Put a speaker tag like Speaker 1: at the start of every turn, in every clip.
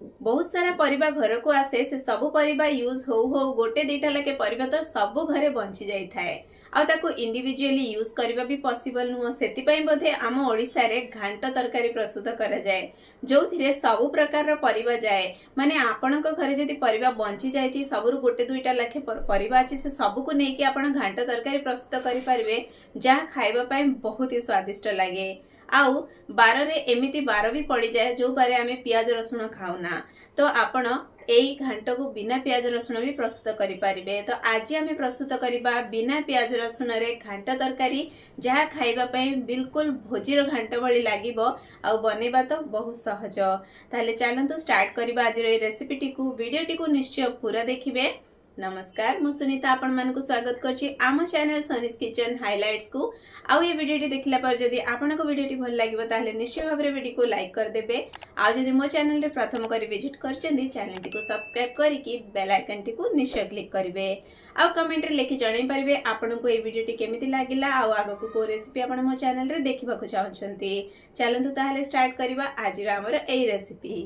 Speaker 1: बहुत सारा परिबा घर को आसे से सब परिबा यूज हो गोटे दीटा लगे परिबा तो सब घरे बंची जाई थाए आ ताको इंडिविजुअली यूज करबा भी पॉसिबल नुह सेति पई बोधे आम ओडिसा रे घांट तरकारी प्रस्तुत करा जाए जो थिरे सब प्रकार रो परिबा जाए माने आपनक घरे जदी परिबा बंची जाय छि सबरु गोटे दुईटा लाखे परिबा अछि से सब को नै कि आपण घांट तरकारी प्रस्तुत करि परिबे जहा खाइबा पई बहुत ही स्वादिष्ट लागे। आउ बार रे एमिति बार भी पड़ी जाए जो बारे आमे प्याज रसुण खाऊना तो आपण एई घांट को बिना प्याज रसुण भी प्रस्तुत करि परिबे। तो आज आमे प्रस्तुत करिबा बिना प्याज रसुण रे घांट तरकारी जहा खाइबा पई बिल्कुल भोजीर घांट भली लागिबो आ बनेबा तो बहुत सहज। ताले चलंतु स्टार्ट करिबा आज रे रेसिपीटी को वीडियोटी को निश्चय पूरा देखिबे। नमस्कार मु सुनीता आपण मानकु स्वागत करछि आम चैनल सोनीस किचन हाइलाइट्स को। आउ ये वीडियोटी देखला पर जदी आपण को वीडियोटी भल लागिबो ताले निश्चय भाबरे वीडियो को लाइक कर देबे। आ जदी मो चैनल रे प्रथम करी विजिट करछन्ती चैनल टी को सब्सक्राइब करी कि बेल आइकन टी को निश्चय क्लिक करिवे। आ कमेंट रे लिखि जणाई परिबे आपण को ए वीडियोटी केमिति लागिला आ आगो को रेसिपी आपण मो चैनल रे देखिबा को चाहछन्ती। चलंतु ताहाले स्टार्ट करिबा आज रा हमर एई रेसिपी।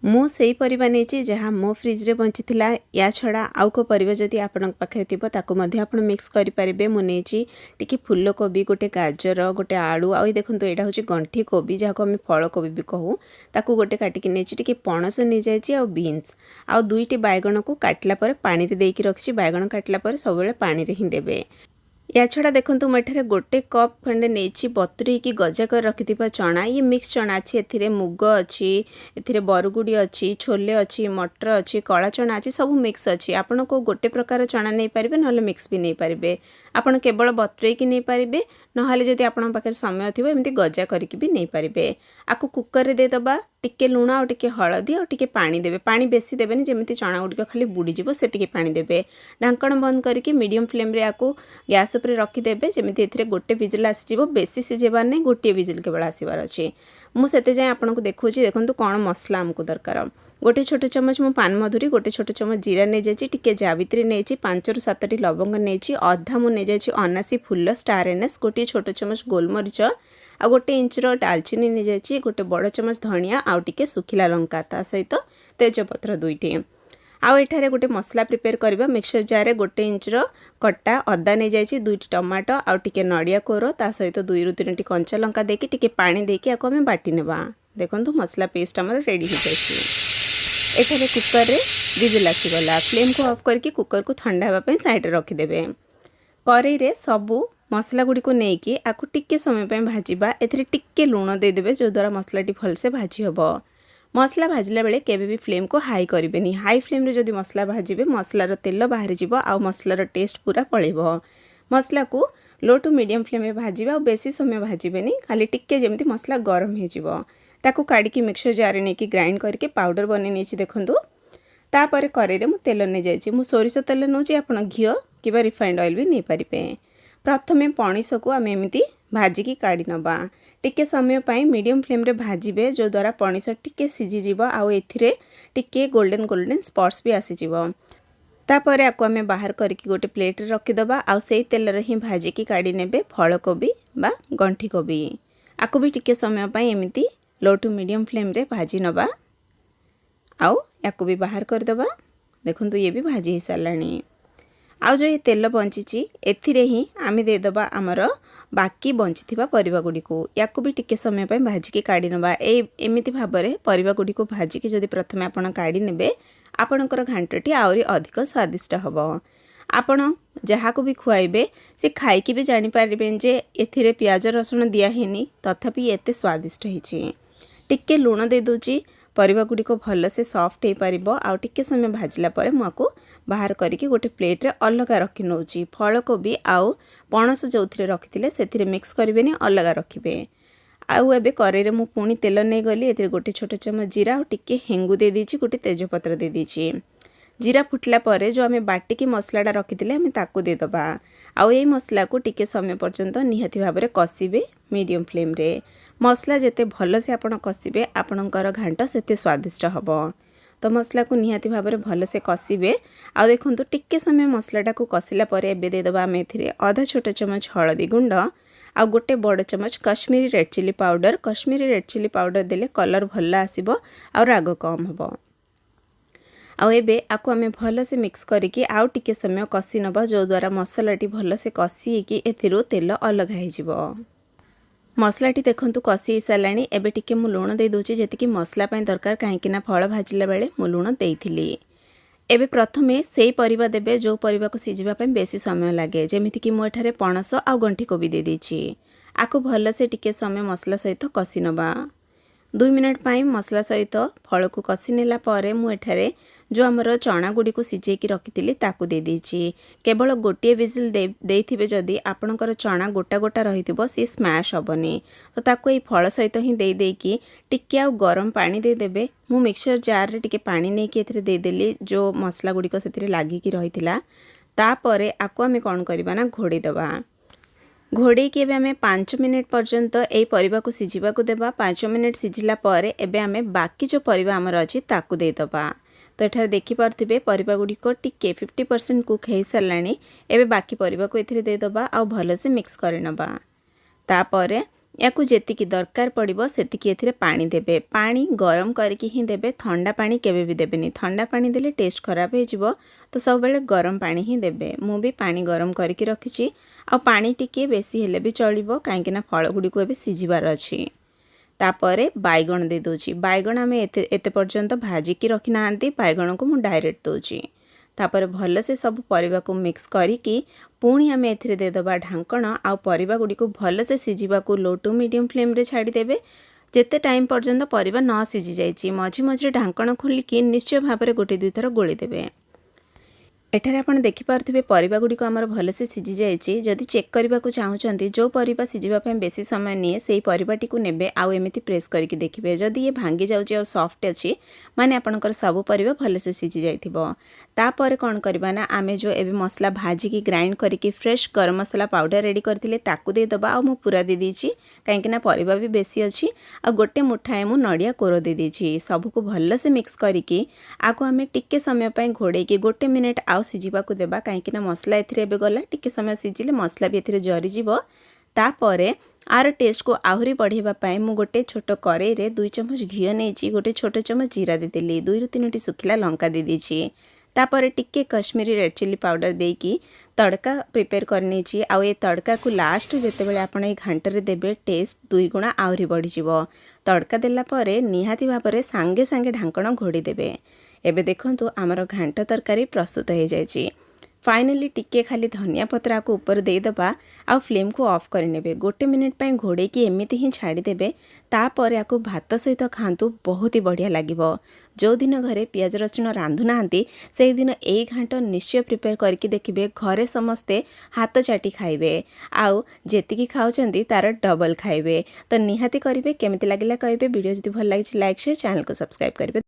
Speaker 1: मु सेही परिबा नेछि जहाँ मो फ्रिज रे बंची थिला या छड़ा आउ को परिबा जदी आपन पाखे थिबो ताको मध्ये आपन मिक्स करि परिबे। मु नेछि टिके फुल्ल कोबी गोटे गाजर गोटे आलू आ देखंतु एटा होछि गंठी कोबी जाको हम फळ कोबी भी कहू ताको गोटे काटिकी नेछि टिके पणस नै जायछि आ बीन्स आ दुईटी बैगण को काटला पर पानी रे देकी रखछि। बैगण काटला पर सब बेले पानी रे ही देबे। या छड़ा देखंतु मठारे गोटे कप खंडे नेछि बतुरी की गजा कर रखिथिबा चना। ये मिक्स चना अछि एथिरे मुग अछि एथिरे बरगुडी अछि छोले अछि मटर अछि कळा चना अछि सब मिक्स अछि। आपन को गोटे प्रकार चना नै परिबे नहले मिक्स भी नै परिबे। आपन केवल बतुरी की नै परिबे नहले जदी आपन पाखे समय थिबो एमति गजा करिकि भी नै परिबे। आकु कुकर रे दे दबा टिके लूण और टिके हळदी और टिके पानी देबे। पानी बेसी देबेनी जेमति चना गुडी खाली बुडी जिवो सेतिके पानी देबे। ढांकण बंद करके मीडियम फ्लेम रे आकु गैस ऊपर रखी देबे जेमति एथिरे गोटे विजिल आसी जिवो बेसी सिजेबार नै गोटे विजिल केवल आसीबार अछि। मु सेते जाय आपन को देखौछि देखंतु कोन मसला हमको दरकार। गोटे छोटे चम्मच मु पान मधुरी गोटे छोटे चम्मच जीरा नै जायछि टिके जावित्री नैछि 5 रु 7 टी लवंग नैछि अधा मु नै जायछि अनासी फुल्ल स्टार एनएस गोटे छोटे चम्मच गोलमरिच आ गोटे इंच रो दालचीनी नै जायछि गोटे बड़ चम्मच धनिया आ टिके सुखिला लंका ता सहित तेजपत्र दुईटी। आउ एठारे गोटे मसला प्रिपेयर करबा मिक्सचर जार रे गोटे इंच रो कट्टा अदा नै जायछि दुईटी टमाटो आ टिके नडिया कोरो ता सहित 2 रु 3 टी कंचा लंका देके टिके पानी देके आको हम बाटी नेबा। देखंतु मसला पेस्ट हमर रेडी हो जायछि। एठारे कुकर रे विजिल आसी गला फ्लेम को ऑफ करके कुकर को ठंडा हेबा पई साइड रे रखि देबे। करेई रे सबु मसला गुडी को नेकी आकु टिके समय पे भाजीबा। एथिरे टिके लूण दे देबे जो द्वारा मसला टी भल से भाजी हबो। मसला भाजिला बेले केबे भी फ्लेम को हाई करिबेनी। हाई फ्लेम रे जदी मसला भाजीबे मसला रो तेल बाहर जिवो आ मसला रो टेस्ट पूरा पळेबो। मसला को लो टू मीडियम फ्लेम रे भाजीबा और बेसी समय भाजीबेनी खाली टिके जेमति मसला गरम हे जिवो। ताकू काडी की मिक्सचर जार रे नेकी ग्राइंड करके पाउडर बने नेछि देखंतु। तापर करेई रे मु तेल नै जायछि मु सोरिष तेल नोछि आपण घियो किबा रिफाइंड ऑयल भी नै परिबे। प्रथमे पणिस को आम एमती भाजिकी काढ़ी नबा। टिके समय पाई मीडियम फ्लेम रे भाजीबे जो द्वारा पणिस टिके सिझी जिवो आउ एथिरे टिके गोल्डन गोल्डन स्पॉट्स भी आसी जिवो। तापर आको आमे बाहर करके गोटे प्लेट रे रखि दबा आउ सेही तेल रे ही भाजिकी काढ़ी नेबे फळ कोबी बा गंठी कोबी। आको भी टिके समय पाई एमती लो टू मीडियम फ्लेम रे भाजी नबा आउ याको भी बाहर कर दबा। देखंतु ये भी भाजी ही सालानी। आउ जो ये तेल बंची एथिरे ही आमे दे दबा हमर बाकी बंची थिबा परिबा गुडी को याको भी टिके समय पे भाजी के काढी नबा। एमिति भाबरे परिबा गुडी को भाजी के जदी प्रथमे आपण काढी नेबे आपणकर घांटटी आउरी अधिक स्वादिष्ट हबो। आपण जहा को भी खुआइबे से खाई की भी जानि पारिबेन जे एथिरे प्याज रसुण दिया हेनी तथापि एते स्वादिष्ट हिची। टिके लूण दे दोची परिबा गुडी को भल से सॉफ्ट हे परिबो आउ टिके समय भाजिला परे माको बाहर करके गोटे प्लेट रे अलगा रखि नोची। फळ कोबी आउ पणस जोथिरे रखिथिले सेथिरे मिक्स करिवेनी अलगा रखिबे। आउ एबे करेई रे मु पुणी तेल नै गली एथिरे गोटे छोटे चम्मच जीरा और टिके हेंगु दे दीची गोटे तेजपत्र दे दीची। जीरा फुटला परे जो आमे बाटिकी मसलाटा रखिथिले आमे ताको दे दबा। आउ एई मसला को टिके समय पर्यंत निहाती भाबरे कसिबे मीडियम फ्लेम रे। मसला जेते भल से आपण कसिबे आपणकर घांट सेते स्वादिष्ट हबो। तो मसला को निहाती भाबरे भल से कसिबे। आ देखंतु टिके समय मसलाटा को कसिला परे एबे दे दबा आमे एथिरे आधा छोटे चम्मच हळदी गुंड आ गोटे बड़ चमच Kashmiri red chilli powder. Kashmiri red chilli powder देले कलर भल आसीबो आ राग कम हबो। आउ एबे आको आमे भल से मिक्स करिकी आउ टिके समय कसी नबा जो द्वारा मसलाटी भल से कसी कि एथिरो तेल अलग हो जिवो। मसलाटी देखंतु कसी सालाणी। एबे टिके मु लुण दे दोची जेतिकी मसला पय दरकार काहेकिना फल भाजिला बेले मु लुण देइथिली। एबे प्रथमे सेई परिबा देबे जो परिबा को सिजिबा पय बेसी समय लागे जेमिति कि मु एठारे पणस आ गंठी कोबी दे देछि। आको भल से टिके समय मसला सहित कसी नबा। 2 मिनट पाई मसला सहित फल को कसी नेला परे मु एठारे जो हमर चना गुडी को सिझे की रखिथिली ताकू दे देछि। केवल गोटे विजिल देइथिबे जदी आपनकर चना गोटा गोटा रहिथिबो सी स्मैश हबनी। तो ताकू ए फल सहित ही दे देकी टिके आ गरम पानी दे देबे। मु मिक्सचर जार रे टिके पानी नै कि एथरे दे देली जो मसला गुडी को सेथरे लागि की रहिथिला। तापरे आको आमे कोन करबा ना घोड़ी दबा। घोड़े के एबे आमे 5 मिनट पर्यंत ए परिबा को सिझिबा को देबा। 5 मिनट सिझिला परे एबे आमे बाकी जो परिबा हमर अछि ताकू दे दबा। तो एठार देखि पारथिबे परिबा गुडी को टिके 50% कुक हे सरलाणी। एबे बाकी परिबा को एथिरे दे दबा आ भल से मिक्स करे नबा। तापरे याकू जेतिकी दरकार पड़िबो सेतिकी एथिरे पानी देबे। पानी गरम करके ही देबे, ठंडा पानी केबे भी देबेनी। ठंडा पानी देले टेस्ट खराब हे जिवो। तो सब बेले गरम पानी ही देबे। मु भी पानी गरम करके रखिछि। आ पानी टिके बेसी हेले भी चलिबो काहेकिना फल गुडी को एबे सिझिबार अछि। तापरे बाइगण दे दोछि। बाइगण आमे एते पर्यंत भाजी की रखि नांती। बाइगण को मु डायरेक्ट दोछि। तापर भल से सब परिबा को मिक्स करिकी पुणी आमे एथिरे दे दबा ढांकण। आ परिबा गुडी को भल से सिझिबा को लो टू मीडियम फ्लेम रे छाडी देबे। जेते टाइम पर्यंत परिबा न सिझि जाइछि मझी मझी ढांकण खोलिकी निश्चय भाबरे गोटे दुई थर गोली देबे। एठारे आपण देखि पारथिबे परिबा गुडी को हमर भल से सिझि जाइछि। जदि चेक करबा को चाहुचंती जो परिबा सिझिबा पय बेसी समय निए सेही परिबाटी को नेबे आउ एमिति प्रेस करके देखिबे। जदि ये भांगी जाउछि आ सॉफ्ट अछि माने आपनकर सब परिबा भल से सिझि जाइथिबो। तापर कोन करबा ना आमे जो एबे मसला भाजी की ग्राइंड करके फ्रेश गरम मसला पाउडर रेडी करथिले ताकू दे दबा। आ मु पूरा दे देछि काहेकिना परिबा भी बेसी अछि। आ गोटे मुठाए मु नडिया कोरो दे देछि। सब को भल से मिक्स करिकी आको आमे टिके समय पय घोड़े के गोटे मिनिट आ सिझिबा को देबा काहेकिना मसला एथिरे एबे गला टिके समय सिझिले मसला भी एथिरे जरी जिवो। तापरे आर टेस्ट को आहुरी बढ़ेबा पाए मु गोटे छोट करेई रे 2 चम्मच घियो नेछि। गोटे छोट चम्मच जीरा दे देली। 2 रु 3 टी सुखिला लंका दे देछि। तापरे टिके कश्मीरी रेड चिली पाउडर देकी तड़का प्रिपेयर करनी छी। आ ये तड़का को लास्ट जेते बेले आपण ए घांटरे देबे टेस्ट 2 गुणा आहुरी बढ़ी जिवो। तड़का देला परे निहाती भाबरे सांगे सांगे ढांकण घोड़ी देबे। एबे देखंतु हमर घांट तरकारी प्रस्तुत हो जायछि। फाइनली टिके खाली धनिया पत्रा को ऊपर दे दबा आ फ्लेम को ऑफ कर नेबे। गोटे मिनिट पय घोड़े की एमिति ही छाड़ी देबे। तापर याको भात सहित खांतु बहुत ही बढ़िया लागिवो। जो दिन घरे पियाज रसुण रांधु नांती से दिन एई घांट निश्चय प्रिपेयर करके देखिबे। घरे समस्ते हाथ चाटी खाइबे आउ जेतिकी खाउचंती तार डबल खाइबे। तो निहाती करिवे। केमिति लागिला कहबे। वीडियो जदि भल लागिछि लाइक शेयर चैनल को सब्सक्राइब करिवे।